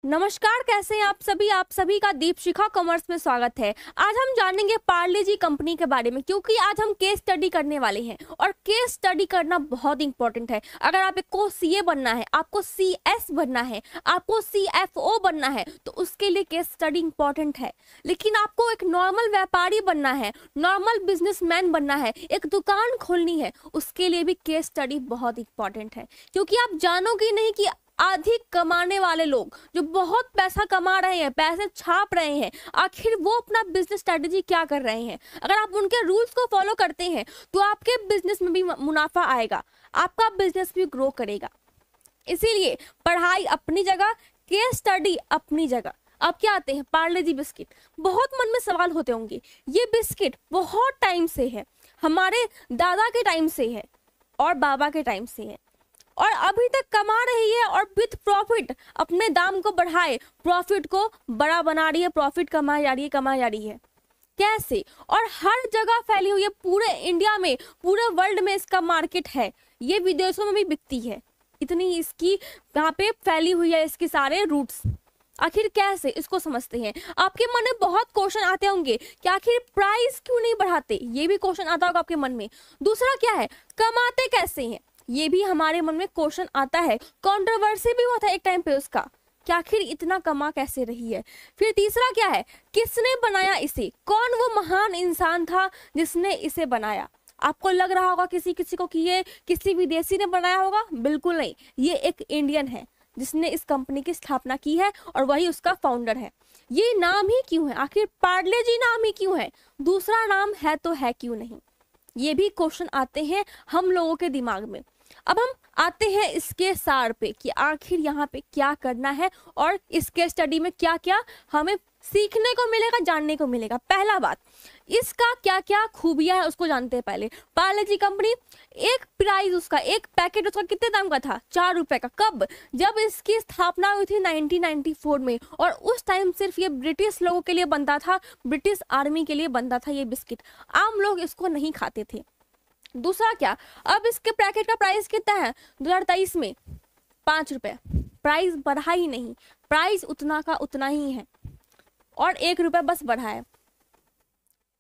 नमस्कार, कैसे हैं आप सभी का दीपशिखा कॉमर्स में स्वागत है। आज हम जानेंगे पार्ले जी कंपनी के बारे में, क्योंकि आज हम केस स्टडी करने वाले हैं और केस स्टडी करना बहुत इंपॉर्टेंट है। अगर आपको सीए बनना है, आपको सीएस बनना है, आपको सीएफओ बनना है, तो उसके लिए केस स्टडी इंपॉर्टेंट है। लेकिन आपको एक नॉर्मल व्यापारी बनना है, नॉर्मल बिजनेसमैन बनना है, एक दुकान खोलनी है, उसके लिए भी केस स्टडी बहुत इंपॉर्टेंट है। क्योंकि आप जानोगे नहीं कि अधिक कमाने वाले लोग जो बहुत पैसा कमा रहे हैं, पैसे छाप रहे हैं, आखिर वो अपना बिजनेस स्ट्रेटेजी क्या कर रहे हैं। अगर आप उनके रूल्स को फॉलो करते हैं तो आपके बिजनेस में भी मुनाफा आएगा, आपका बिजनेस भी ग्रो करेगा। इसीलिए पढ़ाई अपनी जगह, केस स्टडी अपनी जगह। अब क्या आते हैं पार्ले जी बिस्किट। बहुत मन में सवाल होते होंगे, ये बिस्किट बहुत टाइम से है, हमारे दादा के टाइम से है और बाबा के टाइम से है और अभी तक कमा रही है और विथ प्रॉफिट अपने दाम को बढ़ाए प्रॉफिट को बड़ा बना रही है, प्रॉफिट कमाई जा रही है। कैसे? और हर जगह फैली हुई है, पूरे इंडिया में, पूरे वर्ल्ड में इसका मार्केट है, ये विदेशों में भी बिकती है, इतनी इसकी यहाँ पे फैली हुई है इसके सारे रूट्स। आखिर कैसे, इसको समझते हैं। आपके मन में बहुत क्वेश्चन आते होंगे कि आखिर प्राइस क्यों नहीं बढ़ाते, ये भी क्वेश्चन आता होगा आपके मन में। दूसरा क्या है, कमाते कैसे हैं, ये भी हमारे मन में क्वेश्चन आता है। कंट्रोवर्सी भी हुआ था एक टाइम पे उसका कि आखिर इतना कमा कैसे रही है। फिर तीसरा क्या है, किसने बनाया इसे, कौन वो महान इंसान था जिसने इसे बनाया। आपको लग रहा होगा किसी किसी को कि ये किसी विदेशी ने बनाया होगा, बिल्कुल नहीं, ये एक इंडियन है जिसने इस कंपनी की स्थापना की है और वही उसका फाउंडर है। ये नाम ही क्यों है, आखिर पार्ले जी नाम ही क्यों है, दूसरा नाम है तो है क्यों नहीं, ये भी क्वेश्चन आते हैं हम लोगों के दिमाग में। अब हम आते हैं इसके सार पे कि आखिर यहाँ पे क्या करना है और इसके स्टडी में क्या क्या हमें सीखने को मिलेगा, जानने को मिलेगा। पहला बात, इसका क्या क्या खूबियां है उसको जानते हैं पहले। पार्ले जी कंपनी, एक प्राइस उसका, एक पैकेट उसका कितने दाम का था, 4 रुपए का। कब? जब इसकी स्थापना हुई थी 1994 में, और उस टाइम सिर्फ ये ब्रिटिश लोगों के लिए बनता था, ब्रिटिश आर्मी के लिए बनता था ये बिस्किट, आम लोग इसको नहीं खाते थे। दूसरा क्या, अब इसके पैकेट का प्राइस कितना है 2023 में, 5 रुपए। प्राइस बढ़ा ही नहीं, प्राइस उतना का उतना ही है और 1 रुपए बस बढ़ा है।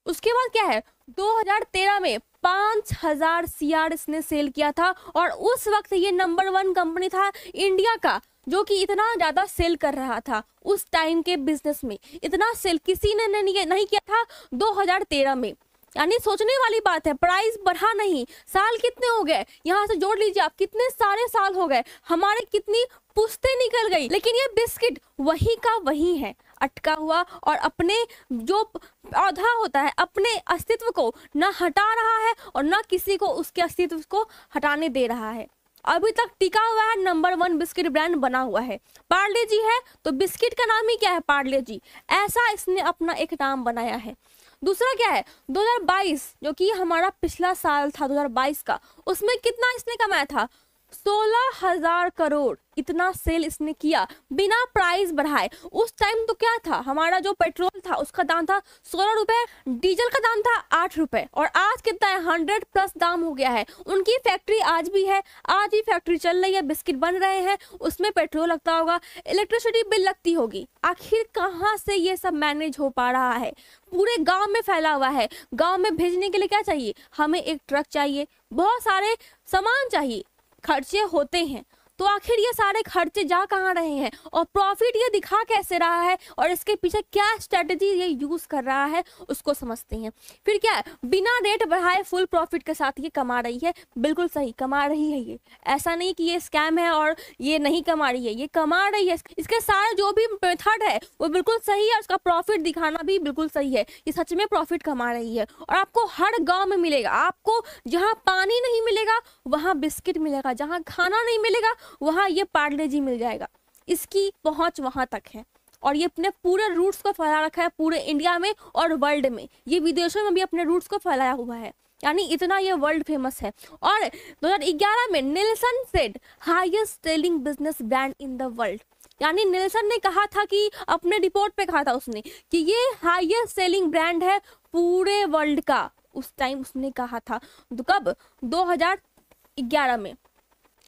उसके बाद क्या है, 2013 में 5000 CR इसने सेल किया था और उस वक्त ये नंबर 1 कंपनी था इंडिया का जो कि इतना ज्यादा सेल कर रहा था। उस टाइम के बिजनेस में इतना सेल किसी ने नहीं किया था 2013 में। यानी सोचने वाली बात है, प्राइस बढ़ा नहीं। साल कितने हो गए, यहाँ से जोड़ लीजिए आप, कितने सारे साल हो गए, हमारे कितनी पुश्तें निकल गई, लेकिन ये बिस्किट वही का वही है, अटका हुआ, और अपने जो पौधा होता है अपने अस्तित्व को ना हटा रहा है और ना किसी को उसके अस्तित्व को हटाने दे रहा है। अभी तक टिका हुआ है, नंबर 1 बिस्किट ब्रांड बना हुआ है। पार्ले जी है तो बिस्किट का नाम ही क्या है, पार्ले जी, ऐसा इसने अपना एक नाम बनाया है। दूसरा क्या है, 2022 जो कि हमारा पिछला साल था 2022 का, उसमें कितना इसने कमाया था, 16,000 करोड़। इतना सेल इसने किया बिना प्राइस बढ़ाए। उस टाइम तो क्या था, हमारा जो पेट्रोल था उसका दाम था 16 रुपए, डीजल का दाम था 8 रुपए, और आज कितना है, 100+ दाम हो गया है। उनकी फैक्ट्री आज भी है, आज भी फैक्ट्री चल रही है, बिस्किट बन रहे हैं, उसमें पेट्रोल लगता होगा, इलेक्ट्रिसिटी बिल लगती होगी। आखिर कहाँ से ये सब मैनेज हो पा रहा है, पूरे गांव में फैला हुआ है। गांव में भेजने के लिए क्या चाहिए, हमें एक ट्रक चाहिए, बहुत सारे सामान चाहिए, खर्चे होते हैं। तो आखिर ये सारे खर्चे जा कहाँ रहे हैं और प्रॉफिट ये दिखा कैसे रहा है और इसके पीछे क्या स्ट्रेटजी ये यूज कर रहा है, उसको समझते हैं। फिर क्या है, बिना रेट बढ़ाए फुल प्रॉफिट के साथ ये कमा रही है, बिल्कुल सही कमा रही है। ये ऐसा नहीं कि ये स्कैम है और ये नहीं कमा रही है, ये कमा रही है। इसके सारे जो भी मेथड है वो बिल्कुल सही है, उसका प्रॉफिट दिखाना भी बिल्कुल सही है, ये सच में प्रॉफिट कमा रही है। और आपको हर गाँव में मिलेगा, आपको जहाँ पानी नहीं मिलेगा वहाँ बिस्किट मिलेगा, जहाँ खाना नहीं मिलेगा वहां ये पार्ले जी मिल जाएगा। इसकी पहुंच वहां तक है और ये अपने पूरे रूट्स को फैला रखा है पूरे इंडिया में और वर्ल्ड में। ये विदेशों में भी अपने रूट्स को फैलाया हुआ है, यानी इतना ये वर्ल्ड फेमस है। और 2011 में Nielsen said highest selling business brand in the world, यानी निल्सन ने कहा था कि अपने रिपोर्ट पे कहा था उसने कि ये हाईएस्ट सेलिंग ब्रांड है पूरे वर्ल्ड का। उस टाइम उसने कहा था, कब, 2011 में।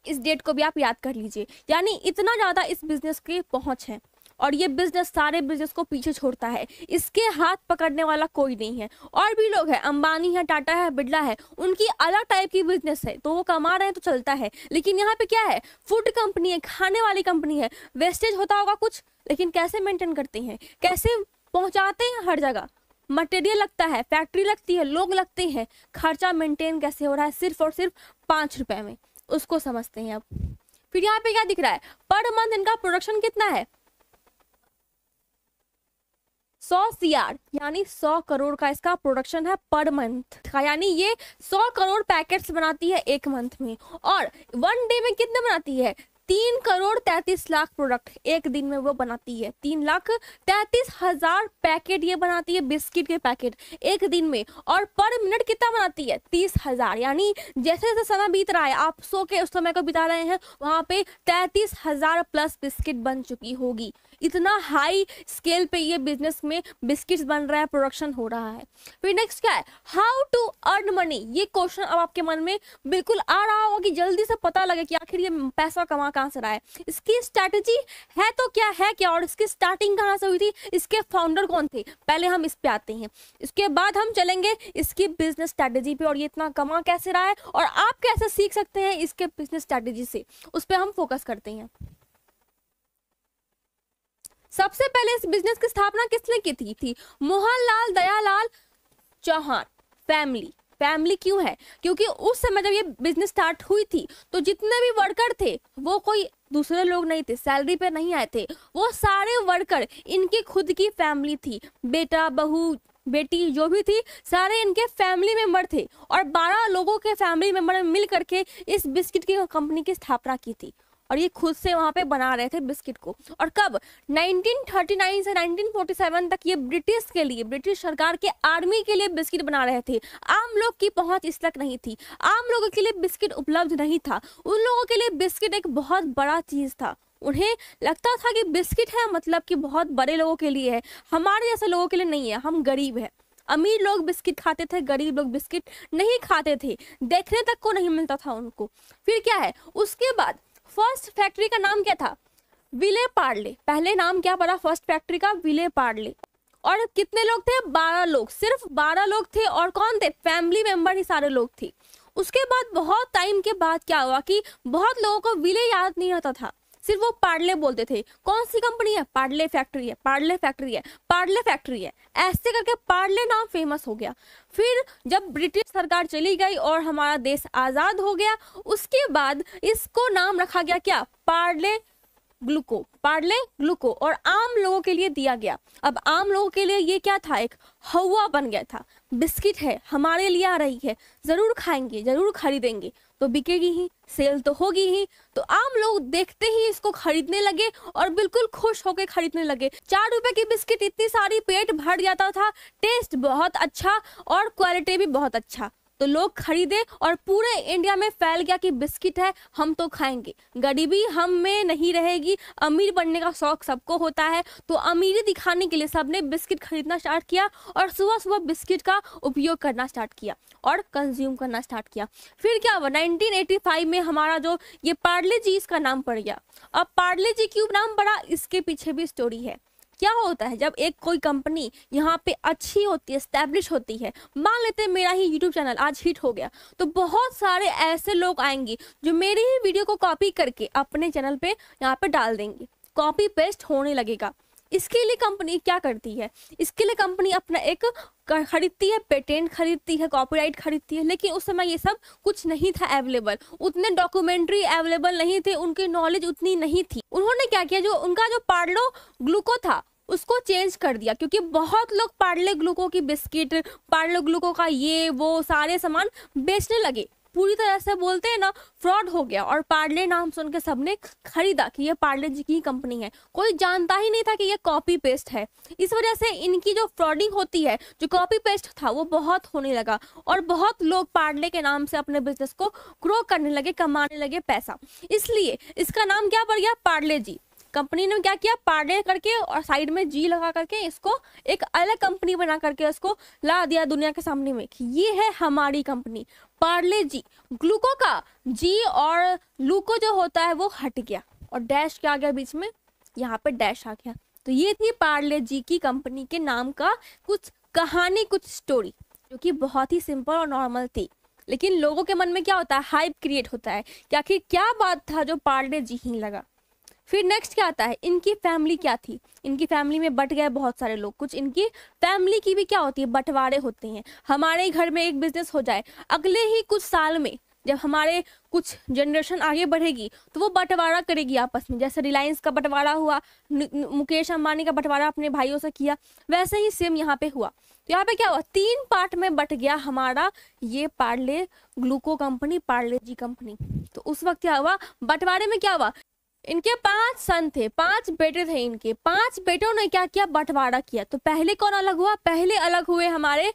इस डेट को भी आप याद कर लीजिए, यानी इतना ज्यादा इस बिजनेस की पहुंच है। और ये बिजनेस सारे बिजनेस को पीछे छोड़ता है, इसके हाथ पकड़ने वाला कोई नहीं है। और भी लोग हैं, अंबानी है, टाटा है, बिरला है, उनकी अलग टाइप की बिजनेस है, तो वो कमा रहे हैं तो चलता है। लेकिन यहाँ पे क्या है, फूड कंपनी है, खाने वाली कंपनी है, वेस्टेज होता होगा कुछ, लेकिन कैसे मेंटेन करते हैं, कैसे पहुंचाते हैं, हर जगह मटेरियल लगता है, फैक्ट्री लगती है, लोग लगते हैं, खर्चा मेंटेन कैसे हो रहा है सिर्फ और सिर्फ 5 रुपए में, उसको समझते हैं अब। फिर यहाँ पे क्या दिख रहा है, पर मंथ इनका प्रोडक्शन कितना है, 100 CR यानी 100 करोड़ का इसका प्रोडक्शन है पर मंथ का, यानी ये 100 करोड़ पैकेट्स बनाती है एक मंथ में। और 1 डे में कितने बनाती है, 3 करोड़ 33 लाख प्रोडक्ट एक दिन में वो बनाती है। 3,33,000 पैकेट ये बनाती है, बिस्किट के पैकेट एक दिन में। और पर मिनट कितना बनाती है, 30,000, यानी जैसे जैसे समय बीत रहा है, आप सो के उस समय को बिता रहे हैं, वहां पे 33,000 प्लस बिस्किट बन चुकी होगी। इतना हाई स्केल पे ये बिजनेस में बिस्किट्स बन रहा है, प्रोडक्शन हो रहा है। फिर नेक्स्ट क्या है, हाउ टू अर्न मनी। ये क्वेश्चन अब आपके मन में बिल्कुल आ रहा होगा कि जल्दी से पता लगे कि आखिर ये पैसा कहाँ से रहा है, इसकी स्ट्रैटेजी है तो क्या है क्या, और इसकी स्टार्टिंग कहाँ से हुई थी, इसके फाउंडर कौन थे, पहले हम इस पे आते हैं, इसके बाद हम चलेंगे इसकी बिजनेस स्ट्रैटेजी पे, और ये इतना कमा कैसे रहा है और आप कैसे सीख सकते हैं इसके बिजनेस स्ट्रैटेजी से, उस पे हम फोकस करते हैं। सबसे पहले इस बिजनेस की स्थापना किसने की थी, मोहनलाल दयालाल चौहान फैमिली क्यों है, क्योंकि उस समय जब ये बिजनेस स्टार्ट हुई थी तो जितने भी वर्कर थे वो कोई दूसरे लोग नहीं थे, सैलरी पे नहीं आए थे, वो सारे वर्कर इनकी खुद की फैमिली थी, बेटा बहू बेटी जो भी थी सारे इनके फैमिली मेंबर थे। और 12 लोगों के फैमिली मेंबर मिल करके इस बिस्किट की कंपनी की स्थापना की थी, और ये खुद से वहां पे बना रहे थे बिस्किट को। और कब, 1939 से 1947 तक ये ब्रिटिश के लिए, ब्रिटिश सरकार के आर्मी के लिए बिस्किट बना रहे थे। आम लोग की पहुंच इस तक नहीं थी, आम लोगों के लिए बिस्किट उपलब्ध नहीं था, उन लोगों के लिए बिस्किट एक बहुत बड़ा चीज था। उन्हें लगता था कि बिस्किट है मतलब कि बहुत बड़े लोगों के लिए है, हमारे जैसे लोगों के लिए नहीं है, हम गरीब है। अमीर लोग बिस्किट खाते थे, गरीब लोग बिस्किट नहीं खाते थे, देखने तक को नहीं मिलता था उनको। फिर क्या है, उसके बाद फर्स्ट फैक्ट्री का नाम क्या था, विले पार्ले। पहले नाम क्या पड़ा फर्स्ट फैक्ट्री का, विले पार्ले। और कितने लोग थे, 12 लोग, सिर्फ 12 लोग थे, और कौन थे, फैमिली मेंबर ही सारे लोग थे। उसके बाद बहुत टाइम के बाद क्या हुआ कि बहुत लोगों को विले याद नहीं रहता था, सिर्फ वो पार्ले बोलते थे। कौन सी कंपनी है, पार्ले फैक्ट्री है, पार्ले फैक्ट्री है, पार्ले फैक्ट्री है, ऐसे करके पार्ले नाम फेमस हो गया। फिर जब ब्रिटिश सरकार चली गई और हमारा देश आजाद हो गया, उसके बाद इसको नाम रखा गया क्या, पार्ले ग्लूको, और आम लोगों के लिए दिया गया। अब आम लोगों के लिए ये क्या था, एक हवा बन गया था, बिस्किट है हमारे लिए आ रही है, जरूर खाएंगे, जरूर खरीदेंगे, तो बिकेगी ही, सेल तो होगी ही। तो आम लोग देखते ही इसको खरीदने लगे और बिल्कुल खुश होकर खरीदने लगे। 4 रुपए की बिस्किट इतनी सारी, पेट भर जाता था, टेस्ट बहुत अच्छा और क्वालिटी भी बहुत अच्छा, तो लोग खरीदे और पूरे इंडिया में फैल गया कि बिस्किट है, हम तो खाएंगे, गरीबी हम में नहीं रहेगी। अमीर बनने का शौक सबको होता है, तो अमीरी दिखाने के लिए सबने बिस्किट खरीदना स्टार्ट किया और सुबह सुबह बिस्किट का उपयोग करना स्टार्ट किया और कंज्यूम करना स्टार्ट किया। फिर क्या हुआ, 1985 में हमारा जो ये पार्ले जी इसका नाम पड़ गया। अब पार्ले जी क्यों नाम पड़ा, इसके पीछे भी स्टोरी है। क्या होता है, जब एक कोई कंपनी यहाँ पे अच्छी होती है, एस्टेब्लिश होती है, मान लेते हैं मेरा ही यूट्यूब चैनल आज हिट हो गया, तो बहुत सारे ऐसे लोग आएंगे जो मेरी ही वीडियो को कॉपी करके अपने चैनल पे यहाँ पे डाल देंगे, कॉपी पेस्ट होने लगेगा। इसके लिए कंपनी क्या करती है, इसके लिए कंपनी अपना एक खरीदती है, पेटेंट खरीदती है, कॉपीराइट खरीदती है। लेकिन उस समय ये सब कुछ नहीं था अवेलेबल, उतने डॉक्यूमेंट्री अवेलेबल नहीं थे, उनकी नॉलेज उतनी नहीं थी। उन्होंने क्या किया, जो उनका जो पार्लो ग्लूको था उसको चेंज कर दिया, क्योंकि बहुत लोग पार्ले ग्लूको की बिस्किट, पार्ले ग्लूको का ये वो सारे सामान बेचने लगे। पूरी तरह से बोलते हैं ना, फ्रॉड हो गया, और पार्ले नाम सुन के सबने खरीदा कि ये पार्ले जी की कंपनी है। कोई जानता ही नहीं था कि ये कॉपी पेस्ट है। इस वजह से इनकी जो फ्रॉडिंग होती है, जो कॉपी पेस्ट था वो बहुत होने लगा, और बहुत लोग पार्ले के नाम से अपने बिजनेस को ग्रो करने लगे, कमाने लगे पैसा। इसलिए इसका नाम क्या पड़ गया, पार्ले जी। कंपनी ने क्या किया, पार्ले करके और साइड में जी लगा करके इसको एक अलग कंपनी बना करके उसको ला दिया दुनिया के सामने में कि ये है हमारी कंपनी पार्ले जी। ग्लूको का जी और लूको जो होता है वो हट गया और डैश क्या आ गया बीच में, यहाँ पे डैश आ गया, तो ये थी पार्ले जी की कंपनी के नाम का कुछ कहानी, कुछ स्टोरी, जो कि बहुत ही सिंपल और नॉर्मल थी। लेकिन लोगों के मन में क्या होता है, हाइप क्रिएट होता है कि आखिर क्या बात था जो पार्ले जी ही लगा। फिर नेक्स्ट क्या आता है, इनकी फैमिली क्या थी। इनकी फैमिली में बट गए बहुत सारे लोग। कुछ इनकी फैमिली की भी क्या होती है, बंटवारे होते हैं। हमारे घर में एक बिजनेस हो जाए, अगले ही कुछ साल में जब हमारे कुछ जनरेशन आगे बढ़ेगी तो वो बंटवारा करेगी आपस में। जैसे रिलायंस का बंटवारा हुआ, मुकेश अंबानी का बंटवारा अपने भाइयों से किया, वैसे ही सेम यहाँ पे हुआ। तो यहाँ पे क्या हुआ, 3 पार्ट में बट गया हमारा ये पार्ले ग्लूको कंपनी, पार्ले जी कंपनी। तो उस वक्त क्या हुआ, बंटवारे में क्या हुआ, इनके 5 सन थे, 5 बेटे थे इनके। 5 बेटों ने क्या किया, बंटवारा किया। तो पहले कौन अलग हुआ, पहले अलग हुए हमारे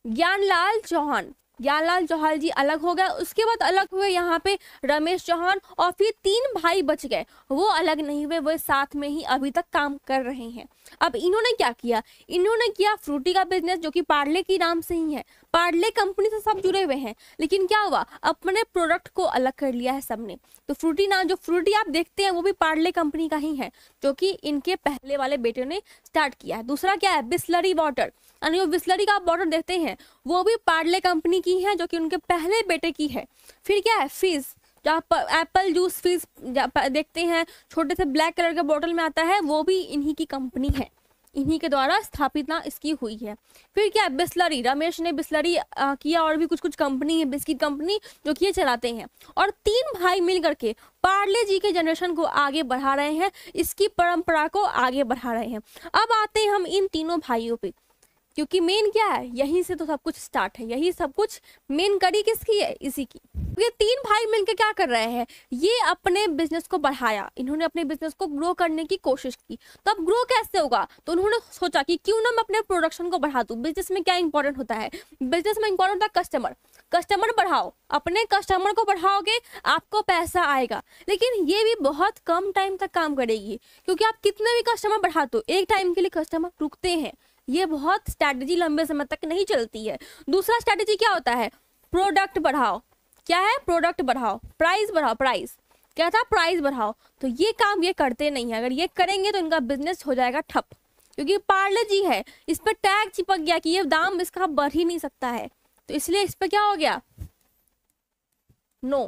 ज्ञानलाल चौहान। ज्ञानलाल चौहान जी अलग हो गए। उसके बाद अलग हुए यहाँ पे रमेश चौहान, और फिर 3 भाई बच गए, वो अलग नहीं हुए, वो साथ में ही अभी तक काम कर रहे हैं। अब इन्होंने क्या किया, इन्होंने किया फ्रूटी का बिजनेस, जो कि पार्ले की नाम से ही है। पार्ले कंपनी से सब जुड़े हुए हैं, लेकिन क्या हुआ, अपने प्रोडक्ट को अलग कर लिया है सबने। तो फ्रूटी नाम, जो फ्रूटी आप देखते हैं वो भी पार्ले कंपनी का ही है, जो कि इनके पहले वाले बेटे ने स्टार्ट किया है। दूसरा क्या है, बिस्लरी वाटर, यानी वो बिस्लरी का आप वाटर देखते हैं वो भी पार्ले कंपनी की है, जो कि उनके पहले बेटे की है। फिर क्या है, फिज, जो आप एप्पल जूस फिज देखते हैं, छोटे से ब्लैक कलर के बोतल में आता है, वो भी इन्हीं की कंपनी है, इन्हीं के द्वारा स्थापित ना इसकी हुई है। फिर क्या है, बिस्लरी, रमेश ने बिस्लरी किया, और भी कुछ कुछ कंपनी है, बिस्किट कंपनी, जो कि ये चलाते हैं। और 3 भाई मिल करके पार्ले जी के जनरेशन को आगे बढ़ा रहे हैं, इसकी परंपरा को आगे बढ़ा रहे हैं। अब आते हैं हम इन तीनों भाइयों पे, क्योंकि मेन क्या है, यहीं से तो सब कुछ स्टार्ट है, यही सब कुछ मेन कड़ी किसकी है, इसी की। ये 3 भाई मिलकर क्या कर रहे हैं, ये अपने बिजनेस को बढ़ाया, इन्होंने अपने बिजनेस को ग्रो करने की कोशिश की। तो अब ग्रो कैसे होगा, तो उन्होंने सोचा कि क्यों ना मैं अपने प्रोडक्शन को बढ़ा दूं। बिजनेस में क्या इंपॉर्टेंट होता है, बिजनेस में इंपॉर्टेंट होता है कस्टमर। कस्टमर बढ़ाओ, अपने कस्टमर को बढ़ाओगे आपको पैसा आएगा। लेकिन ये भी बहुत कम टाइम तक काम करेगी, क्योंकि आप कितने भी कस्टमर बढ़ा दो, एक टाइम के लिए कस्टमर रुकते हैं। ये बहुत स्ट्रैटेजी लंबे समय तक नहीं चलती है। दूसरा स्ट्रैटेजी क्या होता है, प्रोडक्ट बढ़ाओ। क्या है, प्रोडक्ट बढ़ाओ, प्राइस बढ़ाओ, प्राइस क्या था, प्राइस बढ़ाओ। तो ये काम ये करते नहीं है, अगर ये करेंगे तो इनका बिजनेस हो जाएगा ठप, क्योंकि पार्ले जी है, इस पर टैग चिपक गया कि ये दाम इसका बढ़ ही नहीं सकता है, तो इसलिए इस पर क्या हो गया, नो,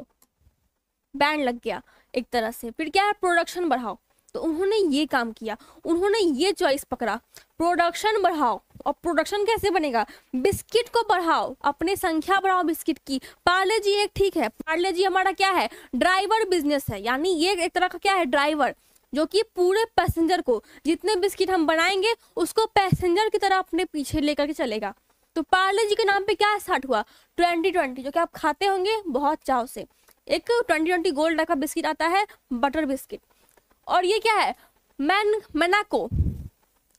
बैन लग गया एक तरह से। फिर क्या है, प्रोडक्शन बढ़ाओ, तो उन्होंने ये काम किया, उन्होंने ये चॉइस पकड़ा, प्रोडक्शन बढ़ाओ। और प्रोडक्शन कैसे बनेगा, बिस्किट को बढ़ाओ, अपने संख्या बढ़ाओ बिस्किट की। पार्ले जी एक ठीक है, पार्ले जी हमारा क्या है, ड्राइवर बिजनेस है, यानी ये एक तरह का क्या है, ड्राइवर, जो कि पूरे पैसेंजर को, जितने बिस्किट हम बनाएंगे उसको पैसेंजर की तरह अपने पीछे लेकर के चलेगा। तो पार्ले जी के नाम पे क्या स्टार्ट हुआ, 2020, जो कि आप खाते होंगे बहुत चाव से। एक 2020 गोल्ड का बिस्किट आता है, बटर बिस्किट। और ये क्या है, मैनाको,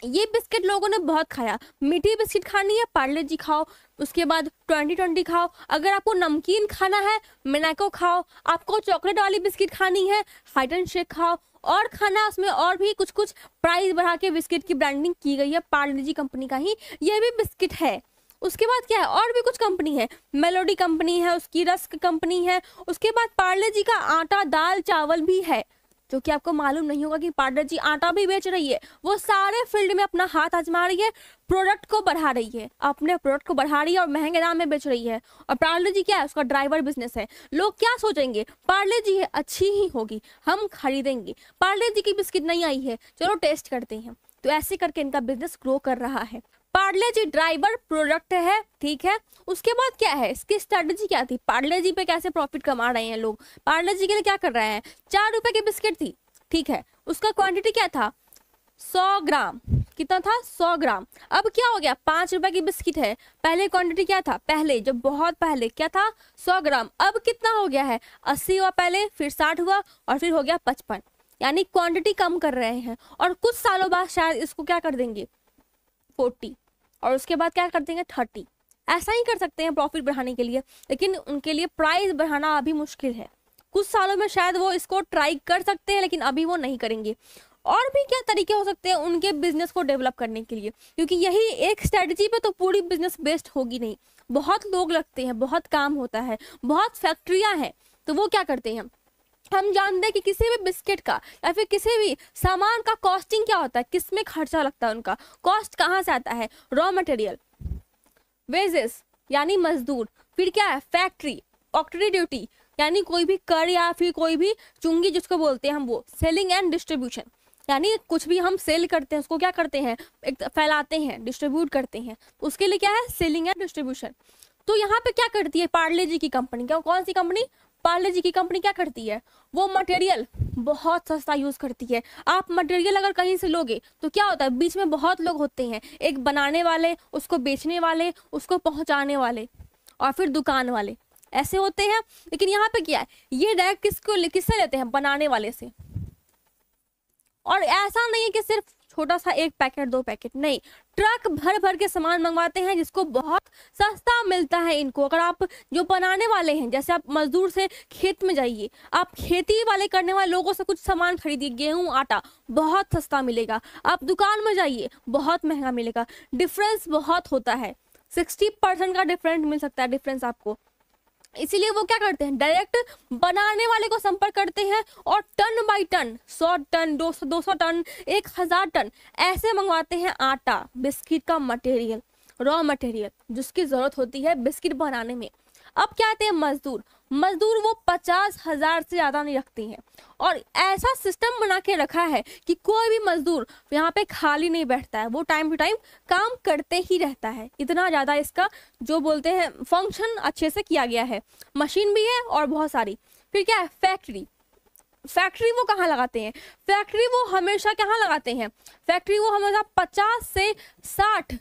ये बिस्किट लोगों ने बहुत खाया। मीठी बिस्किट खानी है, पार्ले जी खाओ, उसके बाद 2020 खाओ। अगर आपको नमकीन खाना है, मैनाको खाओ। आपको चॉकलेट वाली बिस्किट खानी है, हाइड एंड शेक खाओ। और खाना उसमें और भी कुछ कुछ प्राइस बढ़ा के बिस्किट की ब्रांडिंग की गई है, पार्ले जी कंपनी का ही ये भी बिस्किट है। उसके बाद क्या है, और भी कुछ कंपनी है, मेलोडी कंपनी है, उसकी रस्क कंपनी है। उसके बाद पार्ले जी का आटा, दाल, चावल भी है, जो कि आपको मालूम नहीं होगा कि पार्ले जी आटा भी बेच रही है। वो सारे फील्ड में अपना हाथ आजमा रही है, प्रोडक्ट को बढ़ा रही है, अपने प्रोडक्ट को बढ़ा रही है और महंगे दाम में बेच रही है। और पार्ले जी क्या है, उसका ड्राइवर बिजनेस है। लोग क्या सोचेंगे, पार्ले जी है, अच्छी ही होगी, हम खरीदेंगे। पार्ले जी की बिस्किट नहीं आई है, चलो टेस्ट करते हैं। तो ऐसे करके इनका बिजनेस ग्रो कर रहा है। पार्ले जी ड्राइवर प्रोडक्ट है, ठीक है। उसके बाद क्या है, इसकी स्ट्रेटजी क्या थी, पार्ले जी पे कैसे प्रॉफिट कमा रहे हैं लोग। पार्ले जी के लिए क्या कर रहे हैं, 4 रुपए की बिस्किट थी, ठीक है, उसका क्वांटिटी क्या था, 100 ग्राम। कितना था, 100 ग्राम। अब क्या हो गया, 5 रुपए की बिस्किट है, पहले क्वांटिटी क्या था, पहले जब बहुत पहले क्या था, 100 ग्राम। अब कितना हो गया है, 80 हुआ पहले, फिर 60 हुआ, और फिर हो गया 55। यानी क्वांटिटी कम कर रहे हैं। और कुछ सालों बाद शायद इसको क्या कर देंगे, 40, और उसके बाद क्या कर देंगे, 30। ऐसा ही कर सकते हैं प्रॉफिट बढ़ाने के लिए, लेकिन उनके लिए प्राइस बढ़ाना अभी मुश्किल है। कुछ सालों में शायद वो इसको ट्राई कर सकते हैं, लेकिन अभी वो नहीं करेंगे। और भी क्या तरीके हो सकते हैं उनके बिजनेस को डेवलप करने के लिए, क्योंकि यही एक स्ट्रेटजी पे तो पूरी बिजनेस बेस्ड होगी नहीं। बहुत लोग लगते हैं, बहुत काम होता है, बहुत फैक्ट्रियां हैं। तो वो क्या करते हैं, हम जानते हैं कि किसी भी बिस्किट का या फिर किसी भी सामान का कॉस्टिंग क्या होता है, किस में खर्चा लगता है, उनका कॉस्ट कहाँ से आता है, रॉ मटेरियल, वेजेस यानी मजदूर, फिर क्या है फैक्ट्री, ऑक्ट्री ड्यूटी यानी कोई भी कर या फिर कोई भी चुंगी जिसको बोलते हैं हम, वो सेलिंग एंड डिस्ट्रीब्यूशन यानी कुछ भी हम सेल करते हैं उसको क्या करते हैं, एक फैलाते हैं, डिस्ट्रीब्यूट करते हैं, उसके लिए क्या है सेलिंग एंड डिस्ट्रीब्यूशन। तो यहाँ पे क्या करती है पार्ले जी की कंपनी, क्या कौन सी कंपनी, पार्ले जी की कंपनी क्या करती है, वो मटेरियल बहुत सस्ता यूज करती है। आप मटेरियल अगर कहीं से लोगे तो क्या होता है, बीच में बहुत लोग होते हैं, एक बनाने वाले, उसको बेचने वाले, उसको पहुंचाने वाले और फिर दुकान वाले, ऐसे होते हैं। लेकिन यहाँ पे क्या है, ये डायरेक्ट किससे लेते हैं, बनाने वाले से। और ऐसा नहीं है कि सिर्फ छोटा सा एक पैकेट दो पैकेट, नहीं, ट्रक भर भर के सामान मंगवाते हैं जिसको बहुत सस्ता मिलता है इनको। अगर आप जो बनाने वाले हैं, जैसे आप मजदूर से खेत में जाइए, आप खेती वाले करने वाले लोगों से कुछ सामान खरीदिए, गेहूं आटा बहुत सस्ता मिलेगा। आप दुकान में जाइए बहुत महंगा मिलेगा, डिफरेंस बहुत होता है, 60% का डिफरेंस मिल सकता है डिफरेंस आपको। इसीलिए वो क्या करते हैं, डायरेक्ट बनाने वाले को संपर्क करते हैं और ton by ton, 100 ton, 200 ton, 1000 ton ऐसे मंगवाते हैं आटा, बिस्किट का मटेरियल, रॉ मटेरियल जिसकी जरूरत होती है बिस्किट बनाने में। अब क्या आते हैं मजदूर, मजदूर वो 50,000 से ज्यादा नहीं रखते हैं और ऐसा सिस्टम बना के रखा है कि कोई भी मजदूर यहाँ पे खाली नहीं बैठता है, वो टाइम टू टाइम काम करते ही रहता है। इतना ज्यादा इसका जो बोलते हैं फंक्शन अच्छे से किया गया है, मशीन भी है और बहुत सारी। फिर क्या है फैक्ट्री, फैक्ट्री वो कहाँ लगाते हैं, फैक्ट्री वो हमेशा कहाँ लगाते हैं, फैक्ट्री वो हमेशा 50 से 60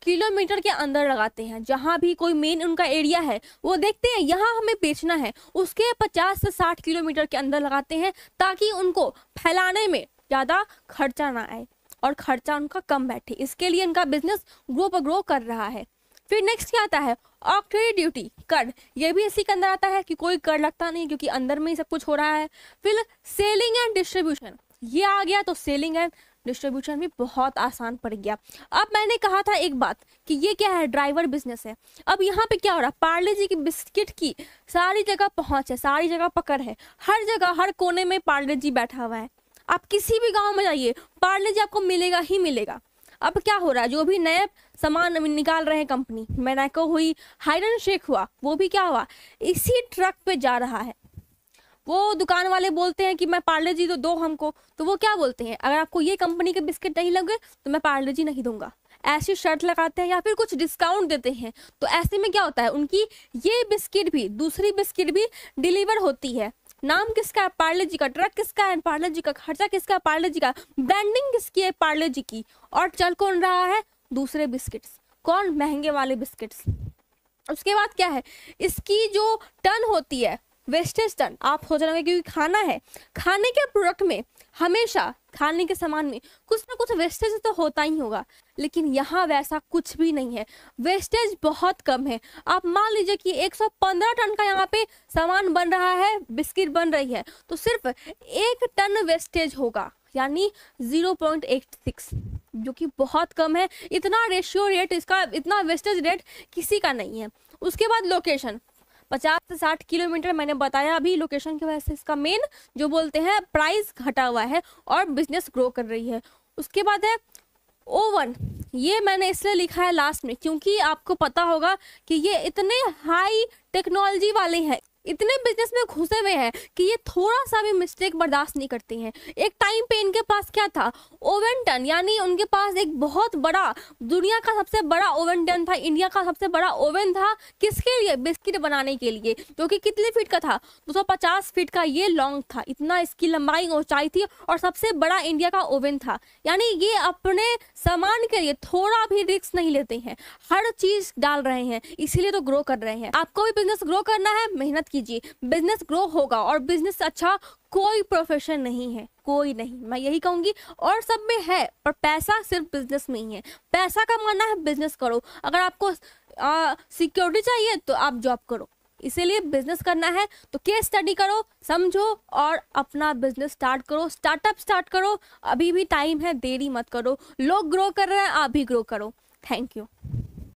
किलोमीटर के अंदर लगाते हैं। जहां भी कोई मेन उनका एरिया है वो देखते हैं यहाँ हमें बेचना है, उसके 50 से 60 किलोमीटर के अंदर लगाते हैं ताकि उनको फैलाने में ज़्यादा खर्चा ना आए और खर्चा उनका कम बैठे। इसके लिए इनका बिजनेस ग्रो कर रहा है। फिर नेक्स्ट क्या आता है, ऑक्ट्री ड्यूटी, कर, ये भी इसी के अंदर आता है कि कोई कर लगता नहीं क्योंकि अंदर में ही सब कुछ हो रहा है। फिर सेलिंग एंड डिस्ट्रीब्यूशन, ये आ गया तो सेलिंग एंड डिस्ट्रीब्यूशन भी बहुत आसान पड़ गया। अब मैंने कहा था एक बात कि ये क्या है, ड्राइवर बिजनेस है। अब यहाँ पे क्या हो रहा है, पार्ले जी की बिस्किट की सारी जगह पहुंच है, सारी जगह पकड़ है, हर जगह हर कोने में पार्ले जी बैठा हुआ है। आप किसी भी गांव में जाइए पार्ले जी आपको मिलेगा ही मिलेगा। अब क्या हो रहा है, जो भी नए सामान निकाल रहे हैं कंपनी, मैनाको हुई, हाइडन शेक हुआ, वो भी क्या हुआ इसी ट्रक पे जा रहा है। वो दुकान वाले बोलते हैं कि मैं पार्ले जी तो दो हमको, तो वो क्या बोलते हैं, अगर आपको ये कंपनी के बिस्किट नहीं लगे तो मैं पार्ले जी नहीं दूंगा, ऐसी शर्त लगाते हैं या फिर कुछ डिस्काउंट देते हैं। तो ऐसे में क्या होता है, उनकी ये बिस्किट भी, दूसरी बिस्किट भी डिलीवर होती है। नाम किसका है, पार्ले जी का, ट्रक किसका है, पार्ले जी का, खर्चा किसका है, पार्ले जी का, ब्रांडिंग किसकी है, पार्ले जी की, और चल कौन रहा है, दूसरे बिस्किट्स, कौन, महंगे वाले बिस्किट्स। उसके बाद क्या है, इसकी जो टन होती है वेस्टेज टन, आप सोच रहे होंगे क्योंकि खाना है, खाने के प्रोडक्ट में हमेशा, खाने के सामान में कुछ ना कुछ वेस्टेज तो होता ही होगा, लेकिन यहाँ वैसा कुछ भी नहीं है, वेस्टेज बहुत कम है। आप मान लीजिए कि 115 टन का यहाँ पे सामान बन रहा है, बिस्किट बन रही है, तो सिर्फ 1 टन वेस्टेज होगा, यानी 0.86, जो कि बहुत कम है। इतना रेशियो रेट इसका, इतना वेस्टेज रेट किसी का नहीं है। उसके बाद लोकेशन, 50 से 60 किलोमीटर, मैंने बताया अभी, लोकेशन की वजह से इसका मेन जो बोलते हैं प्राइस घटा हुआ है और बिजनेस ग्रो कर रही है। उसके बाद है ओवन, ये मैंने इसलिए लिखा है लास्ट में क्योंकि आपको पता होगा कि ये इतने हाई टेक्नोलॉजी वाले हैं, इतने बिजनेस में घुसे हुए हैं कि ये थोड़ा सा भी मिस्टेक बर्दाश्त नहीं करते हैं। एक टाइम पे इनके पास क्या था, ओवन टन, यानी उनके पास एक बहुत बड़ा, दुनिया का सबसे बड़ा ओवन टन था, इंडिया का सबसे बड़ा ओवन था, किसके लिए, बिस्किट बनाने के लिए, जो कि कितने फीट का था, 250 फीट का ये लॉन्ग था, इतना इसकी लंबाई ऊंचाई थी और सबसे बड़ा इंडिया का ओवन था। यानी ये अपने सामान के लिए थोड़ा भी रिस्क नहीं लेते हैं, हर चीज डाल रहे हैं, इसीलिए तो ग्रो कर रहे हैं। आपको भी बिजनेस ग्रो करना है, मेहनत कीजिए, बिजनेस ग्रो होगा। और बिजनेस अच्छा कोई प्रोफेशन नहीं है, कोई नहीं, मैं यही कहूंगी, और सब में है, पर पैसा सिर्फ बिजनेस में ही है। पैसा कमाना है, बिजनेस करो। अगर आपको सिक्योरिटी चाहिए तो आप जॉब करो, इसीलिए बिजनेस करना है तो केस स्टडी करो, समझो और अपना बिजनेस स्टार्ट करो, स्टार्टअप स्टार्ट करो। अभी भी टाइम है, देरी मत करो। लोग ग्रो कर रहे हैं, आप भी ग्रो करो। Thank you.